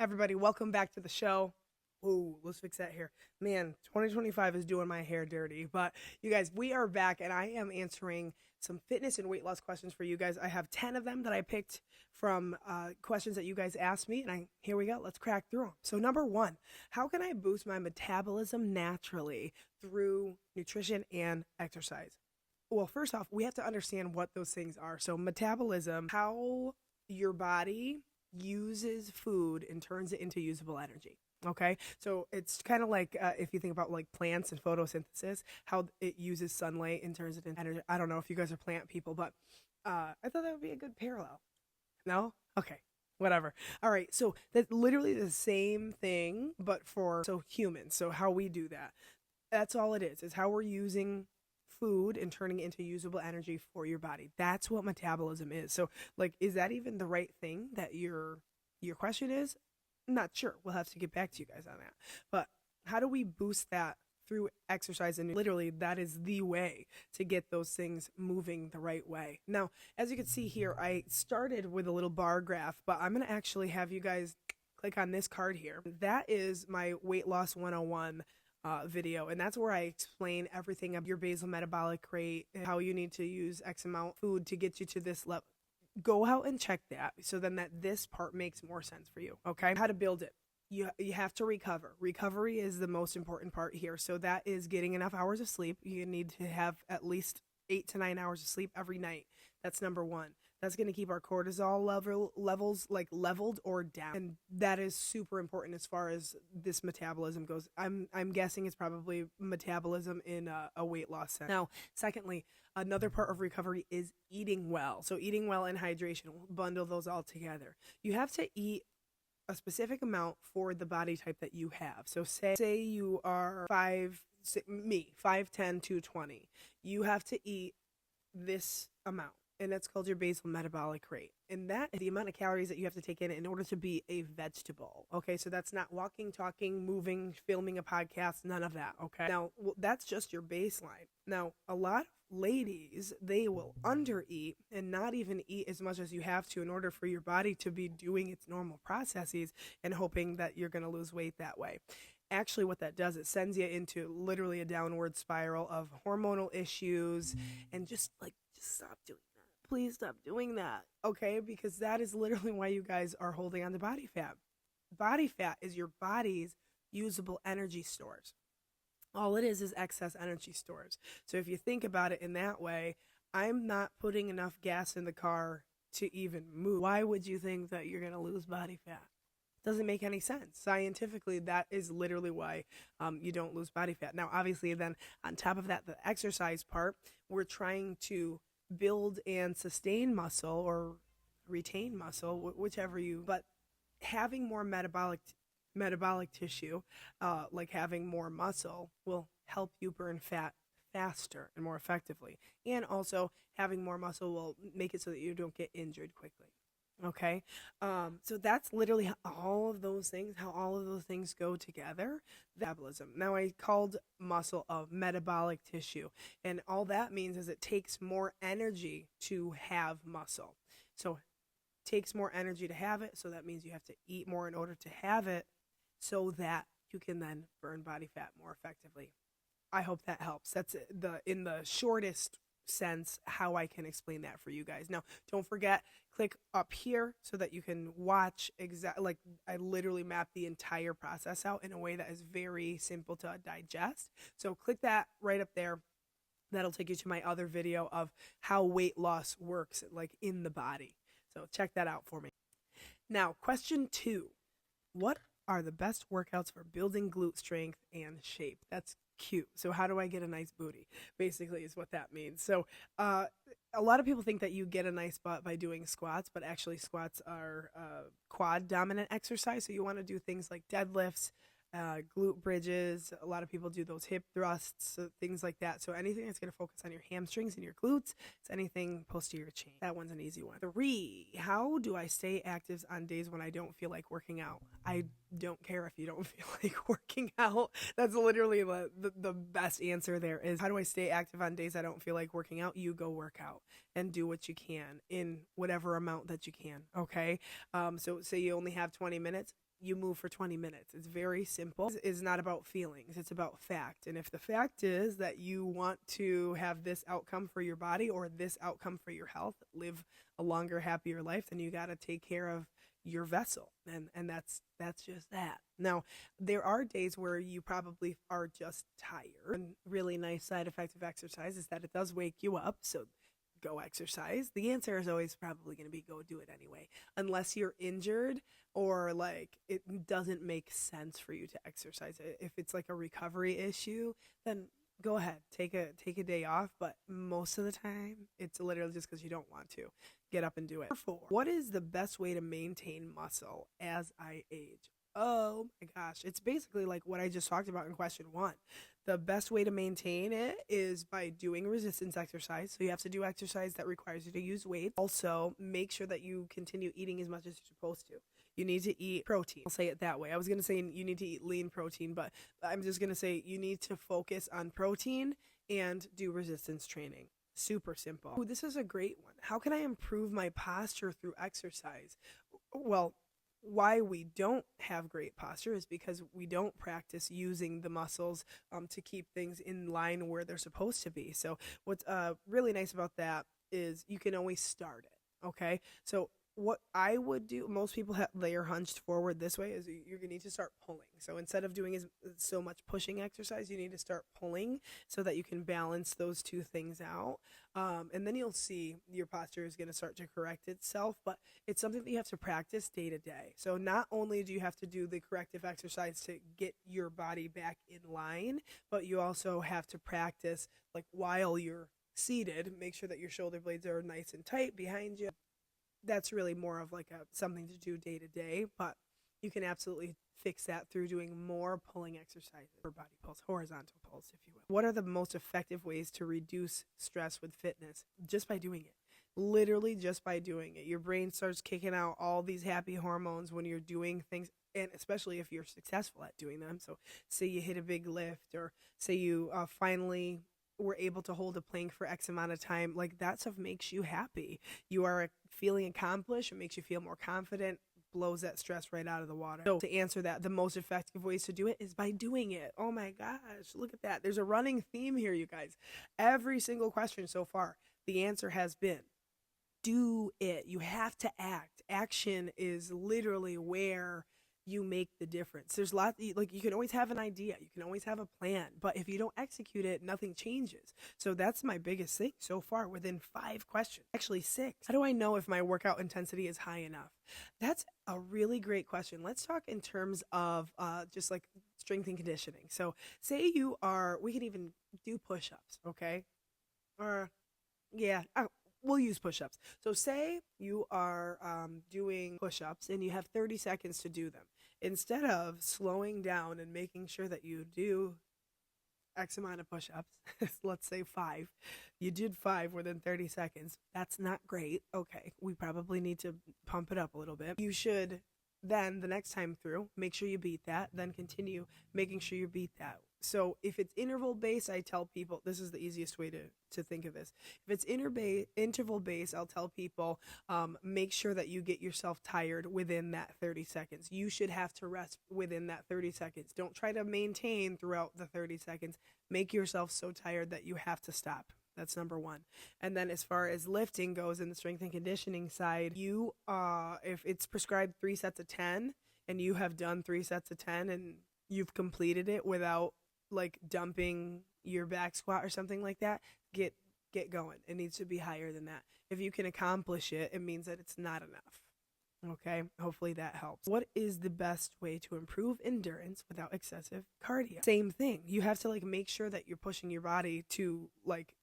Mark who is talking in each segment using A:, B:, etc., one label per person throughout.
A: Everybody, welcome back to the show. Ooh, let's fix that hair. Man, 2025 is doing my hair dirty. But you guys, we are back and I am answering some fitness and weight loss questions for you guys. I have 10 of them that I picked from questions that you guys asked me. And here we go. Let's crack through them. So number one, how can I boost my metabolism naturally through nutrition and exercise? Well, first off, we have to understand what those things are. So metabolism, how your body uses food and turns it into usable energy. Okay, so it's kind of like if you think about like plants and photosynthesis, how it uses sunlight and turns it into energy. I don't know if you guys are plant people, but I thought that would be a good parallel. No? Okay, whatever. All right, so that's literally the same thing, but for humans. So how we do that. That's all it is how we're using food and turning it into usable energy for your body. That's what metabolism is. So like, is that even the right thing that your question is? Not sure. We'll have to get back to you guys on that. But how do we boost that through exercise? And literally, that is the way to get those things moving the right way. Now, as you can see here, I started with a little bar graph, but I'm going to actually have you guys click on this card here. That is my weight loss 101 video, and that's where I explain everything of your basal metabolic rate and how you need to use X amount of food to get you to this level. Go out and check that so then that this part makes more sense for you. Okay, how to build it. You have to recover. Recovery is the most important part here. So that is getting enough hours of sleep. You need to have at least 8 to 9 hours of sleep every night. That's number one. That's going to keep our cortisol levels like leveled or down. And that is super important as far as this metabolism goes. I'm guessing it's probably metabolism in a weight loss sense. Now, secondly, another part of recovery is eating well. So eating well and hydration, we'll bundle those all together. You have to eat a specific amount for the body type that you have. So say you are 5'10", 220. You have to eat this amount, and that's called your basal metabolic rate. And that is the amount of calories that you have to take in order to be a vegetable. Okay, so that's not walking, talking, moving, filming a podcast, none of that. Okay, now that's just your baseline. Now, a lot of ladies, they will undereat and not even eat as much as you have to in order for your body to be doing its normal processes and hoping that you're going to lose weight that way. Actually, what that does, it sends you into literally a downward spiral of hormonal issues and just stop doing that. Please stop doing that, okay? Because that is literally why you guys are holding on to body fat. Body fat is your body's usable energy stores. All it is excess energy stores. So if you think about it in that way, I'm not putting enough gas in the car to even move. Why would you think that you're going to lose body fat? Doesn't make any sense. Scientifically, that is literally why you don't lose body fat. Now, obviously, then on top of that, the exercise part, we're trying to build and sustain muscle or retain muscle, whichever but having more metabolic tissue, like having more muscle, will help you burn fat faster and more effectively. And also, having more muscle will make it so that you don't get injured quickly. Okay, so that's literally how all of those things go together. Metabolism. Now, I called muscle a metabolic tissue, and all that means is it takes more energy to have muscle. So it takes more energy to have it, so that means you have to eat more in order to have it, so that you can then burn body fat more effectively. I hope that helps. That's in the shortest sense how I can explain that for you guys. Now, don't forget, click up here so that you can watch like I literally map the entire process out in a way that is very simple to digest. So click that right up there. That'll take you to my other video of how weight loss works like in the body. So check that out for me. Now, question 2. What are the best workouts for building glute strength and shape? That's cute. So how do I get a nice booty? Basically is what that means. So a lot of people think that you get a nice butt by doing squats, but actually squats are quad dominant exercise. So you want to do things like deadlifts, glute bridges. A lot of people do those hip thrusts, things like that. So anything that's going to focus on your hamstrings and your glutes, it's anything posterior chain. That one's an easy one. 3, how do I stay active on days when I don't feel like working out? I don't care if you don't feel like working out. That's literally the best answer there is, how do I stay active on days I don't feel like working out? You go work out and do what you can in whatever amount that you can, okay? So say you only have 20 minutes, you move for 20 minutes. It's very simple. It's not about feelings, it's about fact. And if the fact is that you want to have this outcome for your body or this outcome for your health, live a longer, happier life, then you got to take care of your vessel. And that's just that. Now, there are days where you probably are just tired. And really nice side effect of exercise is that it does wake you up. So go exercise. The answer is always probably going to be go do it anyway, unless you're injured or like it doesn't make sense for you to exercise. If it's like a recovery issue, then go ahead, take a day off. But most of the time, it's literally just because you don't want to get up and do it. Four, what is the best way to maintain muscle as I age? Oh my gosh, it's basically like what I just talked about in question 1. The best way to maintain it is by doing resistance exercise. So you have to do exercise that requires you to use weight. Also, make sure that you continue eating as much as you're supposed to. You need to eat protein. I'll say it that way. I was going to say you need to eat lean protein, but I'm just going to say you need to focus on protein and do resistance training. Super simple. Ooh, this is a great one. How can I improve my posture through exercise? Well, why we don't have great posture is because we don't practice using the muscles to keep things in line where they're supposed to be. So what's really nice about that is you can always start it. Okay, so what I would do, most people they are hunched forward this way, is you're going to need to start pulling. So instead of doing so much pushing exercise, you need to start pulling so that you can balance those two things out. And then you'll see your posture is going to start to correct itself, but it's something that you have to practice day to day. So not only do you have to do the corrective exercise to get your body back in line, but you also have to practice like while you're seated, make sure that your shoulder blades are nice and tight behind you. That's really more of like something to do day to day, but you can absolutely fix that through doing more pulling exercises or body pulls, horizontal pulls, if you will. What are the most effective ways to reduce stress with fitness? Just by doing it. Literally just by doing it. Your brain starts kicking out all these happy hormones when you're doing things, and especially if you're successful at doing them. So say you hit a big lift, or say you finally were able to hold a plank for X amount of time. Like that stuff makes you happy. You are feeling accomplished. It makes you feel more confident, blows that stress right out of the water. So to answer that, the most effective ways to do it is by doing it. Oh my gosh, look at that. There's a running theme here, you guys. Every single question so far, the answer has been do it. You have to act. Action is literally where you make the difference. There's lots, like you can always have an idea, you can always have a plan, but if you don't execute it, nothing changes. So that's my biggest thing so far within 5 questions, actually 6. How do I know if my workout intensity is high enough? That's a really great question. Let's talk in terms of just like strength and conditioning. So say you are, we can even do push-ups, okay? Or yeah, we'll use push-ups. So say you are doing push-ups and you have 30 seconds to do them. Instead of slowing down and making sure that you do X amount of push-ups, let's say 5, you did 5 within 30 seconds. That's not great. Okay, we probably need to pump it up a little bit. You should then, the next time through, make sure you beat that, then continue making sure you beat that. So if it's interval based, I tell people, this is the easiest way to think of this. If it's interval based, I'll tell people, make sure that you get yourself tired within that 30 seconds. You should have to rest within that 30 seconds. Don't try to maintain throughout the 30 seconds. Make yourself so tired that you have to stop. That's number 1. And then as far as lifting goes in the strength and conditioning side, you, if it's prescribed 3 sets of 10 and you have done 3 sets of 10 and you've completed it without like dumping your back squat or something like that, get going. It needs to be higher than that. If you can accomplish it, it means that it's not enough. Okay, hopefully that helps. What is the best way to improve endurance without excessive cardio? Same thing. You have to like make sure that you're pushing your body to like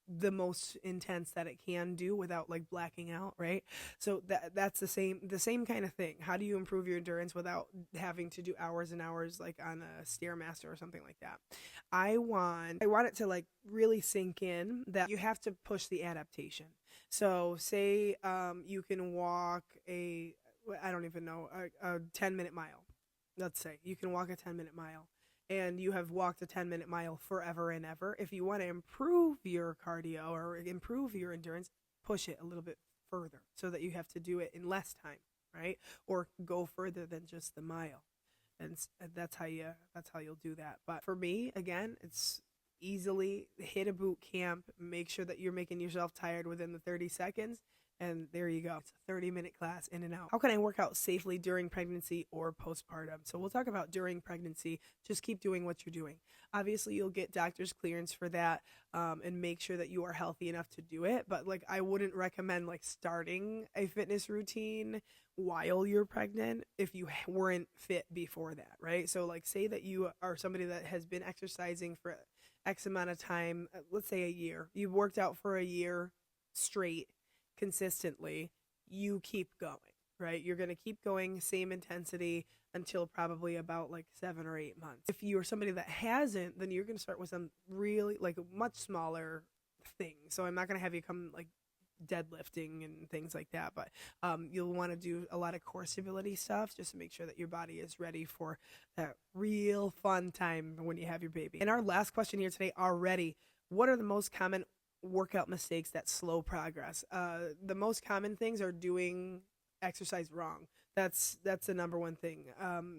A: the most intense that it can do without like blacking out, right? So that's the same kind of thing. How do you improve your endurance without having to do hours and hours like on a Stairmaster or something like that? I want it to like really sink in that you have to push the adaptation. So say you can walk a 10-minute mile. Let's say you can walk a 10-minute mile. And you have walked a 10-minute mile forever and ever. If you want to improve your cardio or improve your endurance, push it a little bit further so that you have to do it in less time. right? Or go further than just the mile. And that's how you'll do that. But for me, again, it's easily hit a boot camp, make sure that you're making yourself tired within the 30 seconds, and there you go. It's a 30-minute class in and out. How can I work out safely during pregnancy or postpartum? So we'll talk about during pregnancy. Just keep doing what you're doing. Obviously, you'll get doctor's clearance for that, and make sure that you are healthy enough to do it. But like, I wouldn't recommend like starting a fitness routine while you're pregnant if you weren't fit before that, right? So like, say that you are somebody that has been exercising for X amount of time, let's say a year. You've worked out for a year straight consistently, you keep going, right? You're going to keep going, same intensity until probably about like 7 or 8 months. If you're somebody that hasn't, then you're going to start with some really like much smaller things. So I'm not going to have you come like deadlifting and things like that, but you'll want to do a lot of core stability stuff just to make sure that your body is ready for that real fun time when you have your baby. And our last question here today already, what are the most common workout mistakes that slow progress? The most common things are doing exercise wrong. That's the number one thing.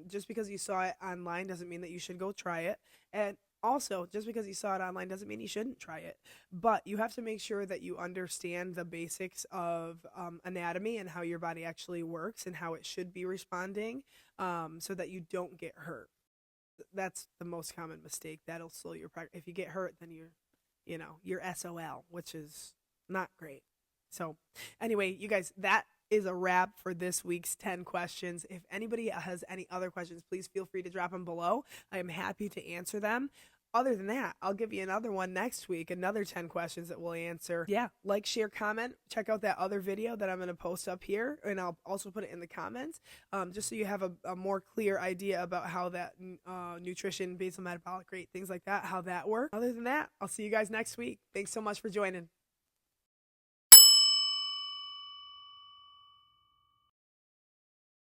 A: Just because you saw it online doesn't mean that you should go try it. And also, just because you saw it online doesn't mean you shouldn't try it. But you have to make sure that you understand the basics of anatomy and how your body actually works and how it should be responding, so that you don't get hurt. That's the most common mistake. That'll slow your progress. If you get hurt, then you're SOL, which is not great. So anyway, you guys, that is a wrap for this week's 10 questions. If anybody has any other questions, please feel free to drop them below. I am happy to answer them. Other than that, I'll give you another one next week, another 10 questions that we'll answer. Yeah, like, share, comment. Check out that other video that I'm going to post up here, and I'll also put it in the comments, just so you have a more clear idea about how that nutrition, basal metabolic rate, things like that, how that works. Other than that, I'll see you guys next week. Thanks so much for joining.